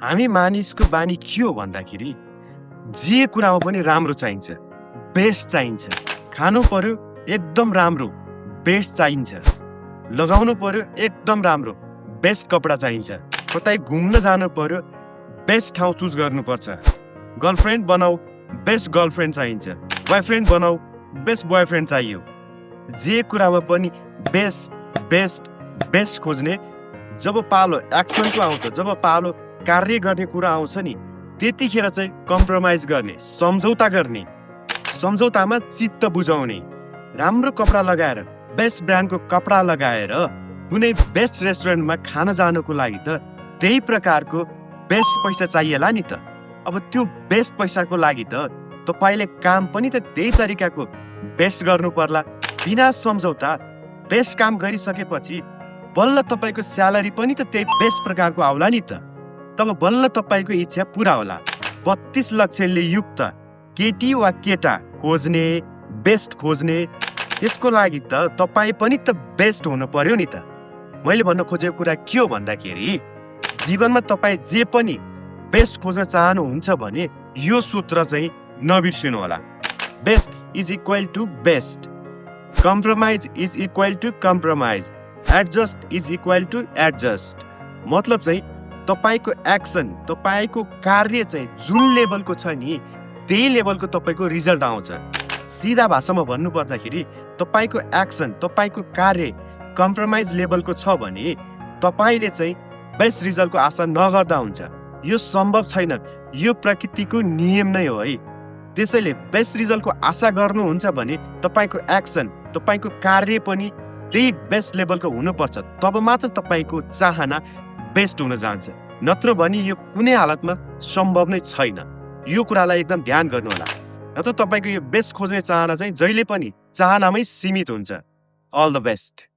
हामी मानिसको बानी के हो भन्दाखेरि जे कुरामा पनि राम्रो चाहिन्छ, बेस्ट चाहिन्छ। खानु पर्यो एकदम राम्रो, बेस्ट चाहिन्छ। लगाउनु पर्यो एकदम राम्रो, बेस्ट कपडा चाहिन्छ। कतै घुम्न जानु पर्यो बेस्ट ठाउँ चुज गर्नुपर्छ। गर्लफ्रेन्ड बनाऊ, बेस्ट गर्लफ्रेन्ड चाहिन्छ। बोयफ्रेन्ड बनाऊ, बेस्ट बोयफ्रेन्ड चाहियो। जे कुरामा पनि बेस्ट बेस्ट बेस्ट खोज्ने। जब पालो एक्सनको आउँछ, जब पालो कार्य गर्ने कुरा आउँछ नि, त्यतिखेर चाहिँ कम्प्रोमाइज गर्ने, सम्झौता गर्ने। सम्झौतामा चित्त बुझाउने। राम्रो कपडा लगाएर, बेस्ट ब्रान्डको कपडा लगाएर कुनै बेस्ट रेस्टुरेन्टमा खान जानुको लागि त त्यही प्रकारको बेस्ट पैसा चाहिएला नि त। अब त्यो बेस्ट पैसाको लागि त तपाईले काम पनि त त्यही तरिकाको बेस्ट गर्नु पर्ला। बिना सम्झौता बेस्ट काम गरिसकेपछि बल्ल तपाईको स्यालेरी पनि त त्यही बेस्ट प्रकारको आउला नि त। तब बल्ल तपाईको इच्छा पूरा होला। 32 लक्षणले युक्त केटी वा केटा खोज्ने, बेस्ट खोज्ने, त्यसको लागि त तपाई पनि त बेस्ट हुनु पर्यो नि त। मैले भन्न खोजेको कुरा के हो भन्दाखेरि जीवनमा तपाई जे पनि बेस्ट खोज्न चाहनुहुन्छ भने यो सूत्र चाहिँ नबिर्सिनु होला। Best is equal to best, compromise is equal to compromise, adjust is equal to adjust. मतलब चाहिँ तपाईको एक्सन, तपाईको कार्य चाहिँ जुन लेभलको छ नि, त्यही लेभलको तपाईको रिजल्ट आउँछ। सिधा भाषामा भन्नु पर्दाखेरि तपाईको एक्सन, तपाईको कार्य कम्प्रोमाइज लेभलको छ भने तपाईले चाहिँ बेस्ट रिजल्टको आशा नगर्दा हुन्छ। यो सम्भव छैन, यो प्रकृतिको नियम नै हो है। त्यसैले बेस्ट रिजल्टको आशा गर्नुहुन्छ भने तपाईको एक्सन, तपाईको कार्य पनि त्यही बेस्ट लेभलको हुनुपर्छ। तब मात्र तपाईको चाहना बेस्ट हुन जान्छ। नत्र भने यो कुनै हालतमा सम्भव नै छैन। यो कुरालाई एकदम ध्यान गर्नु होला। नत्र तपाईको यो बेस्ट खोज्ने चाहना चाहिँ जहिले पनि चाहनामै सीमित हुन्छ। All the best.